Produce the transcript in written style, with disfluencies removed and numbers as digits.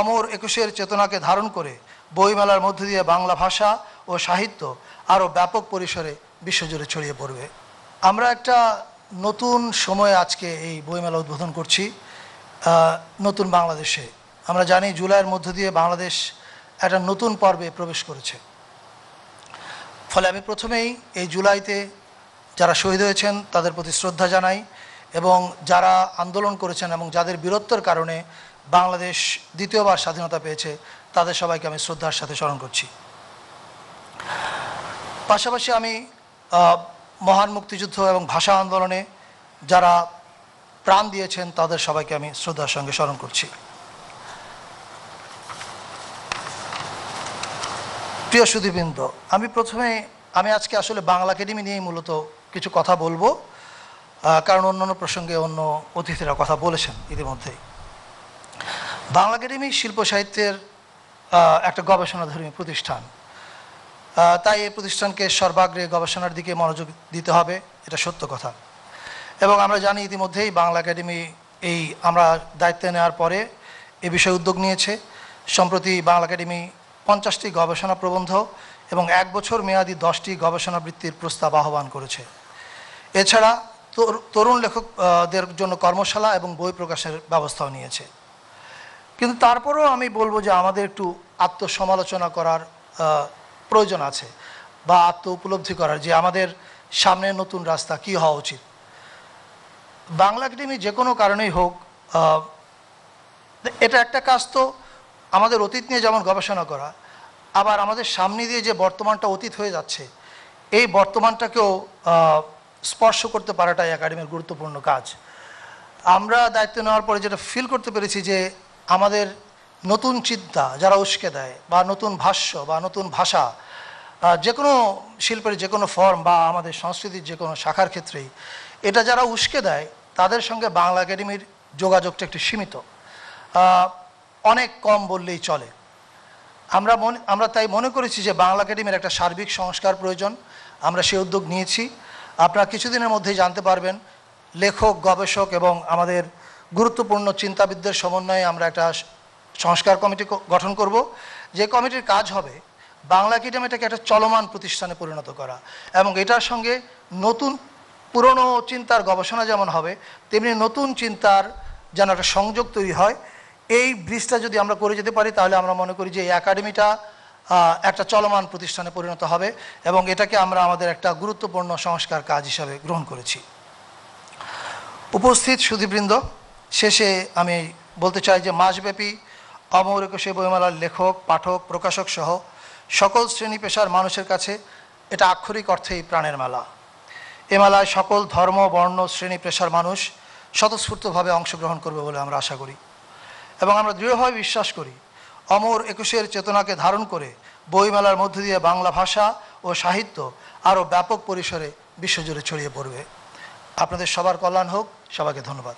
অমর একুশের চেতনাকে ধারণ করে বইমেলার মধ্য দিয়ে বাংলা ভাষা ও সাহিত্য আরও ব্যাপক পরিসরে বিশ্বজুড়ে ছড়িয়ে পড়বে। আমরা একটা নতুন সময়ে আজকে এই বইমেলা উদ্বোধন করছি, নতুন বাংলাদেশে। আমরা জানি জুলাইয়ের মধ্য দিয়ে বাংলাদেশ একটা নতুন পর্বে প্রবেশ করেছে। ফলে আমি প্রথমেই এই জুলাইতে যারা শহীদ হয়েছেন তাদের প্রতি শ্রদ্ধা জানাই, এবং যারা আন্দোলন করেছেন এবং যাদের বীরত্বের কারণে বাংলাদেশ দ্বিতীয়বার স্বাধীনতা পেয়েছে তাদের সবাইকে আমি শ্রদ্ধার সাথে স্মরণ করছি। পাশাপাশি আমি মহান মুক্তিযুদ্ধ এবং ভাষা আন্দোলনে যারা প্রাণ দিয়েছেন তাদের সবাইকে আমি শ্রদ্ধার সঙ্গে স্মরণ করছি। প্রিয় সুধীবৃন্দ, আমি আজকে আসলে বাংলা একাডেমি নিয়েই মূলত কিছু কথা বলবো, কারণ অন্যান্য প্রসঙ্গে অন্য অতিথিরা কথা বলেছেন ইতিমধ্যেই। বাংলা একাডেমি শিল্প সাহিত্যের একটা গবেষণাধর্মী প্রতিষ্ঠান, তাই এই প্রতিষ্ঠানকে সর্বাগ্রে গবেষণার দিকে মনোযোগ দিতে হবে, এটা সত্য কথা। এবং আমরা জানি ইতিমধ্যেই বাংলা একাডেমি আমরা দায়িত্ব নেওয়ার পরে এ বিষয়ে উদ্যোগ নিয়েছে। সম্প্রতি বাংলা একাডেমি 50টি গবেষণা প্রবন্ধ এবং 1 বছর মেয়াদী 10টি গবেষণা বৃত্তির প্রস্তাব আহ্বান করেছে। এছাড়া তরুণ লেখকদের জন্য কর্মশালা এবং বই প্রকাশের ব্যবস্থাও নিয়েছে। কিন্তু তারপরেও আমি বলবো যে আমাদের একটু আত্মসমালোচনা করার প্রয়োজন আছে, বা আত্ম উপলব্ধি করার যে আমাদের সামনে নতুন রাস্তা কি হওয়া উচিত। বাংলা একাডেমি যে কোনো কারণেই হোক, এটা একটা কাজ তো আমাদের অতীত নিয়ে যেমন গবেষণা করা, আবার আমাদের সামনে দিয়ে যে বর্তমানটা অতীত হয়ে যাচ্ছে এই বর্তমানটাকেও স্পর্শ করতে পারাটাই একাডেমির গুরুত্বপূর্ণ কাজ। আমরা দায়িত্ব নেওয়ার পরে যেটা ফিল করতে পেরেছি যে আমাদের নতুন চিন্তা যারা উস্কে দেয়, বা নতুন ভাষ্য বা নতুন ভাষা, যে কোনো শিল্পের যে কোনো ফর্ম বা আমাদের সংস্কৃতির যে কোনো শাখার ক্ষেত্রেই এটা যারা উস্কে দেয় তাদের সঙ্গে বাংলা একাডেমির যোগাযোগটা একটু সীমিত, অনেক কম বললেই চলে। আমরা তাই মনে করেছি যে বাংলা একাডেমির একটা সার্বিক সংস্কার প্রয়োজন। আমরা সেই উদ্যোগ নিয়েছি। আপনারা কিছুদিনের মধ্যেই জানতে পারবেন লেখক, গবেষক এবং আমাদের গুরুত্বপূর্ণ চিন্তাবিদদের সমন্বয়ে আমরা একটা সংস্কার কমিটি গঠন করব, যে কমিটির কাজ হবে বাংলা একাডেমিটাকে একটা চলমান প্রতিষ্ঠানে পরিণত করা, এবং এটার সঙ্গে নতুন পুরনো চিন্তার গবেষণা যেমন হবে তেমনি নতুন চিন্তার যেন একটা সংযোগ তৈরি হয়। এই ব্রিজটা যদি আমরা করে যেতে পারি তাহলে আমরা মনে করি যে এই একাডেমিটা একটা চলমান প্রতিষ্ঠানে পরিণত হবে, এবং এটাকে আমরা আমাদের একটা গুরুত্বপূর্ণ সংস্কার কাজ হিসাবে গ্রহণ করেছি। উপস্থিত সুধীবৃন্দ, শেষে আমি বলতে চাই যে মাসব্যাপী অমর একুশে বইমেলার লেখক, পাঠক, প্রকাশক সহ সকল শ্রেণী পেশার মানুষের কাছে এটা আক্ষরিক অর্থেই প্রাণের মেলা। এ মেলায় সকল ধর্ম, বর্ণ, শ্রেণী পেশার মানুষ স্বতঃস্ফূর্তভাবে অংশগ্রহণ করবে বলে আমরা আশা করি, এবং আমরা দৃঢ়ভাবে বিশ্বাস করি অমর একুশের চেতনাকে ধারণ করে বইমেলার মধ্য দিয়ে বাংলা ভাষা ও সাহিত্য আরও ব্যাপক পরিসরে বিশ্বজুড়ে ছড়িয়ে পড়বে। আপনাদের সবার কল্যাণ হোক। সবাইকে ধন্যবাদ।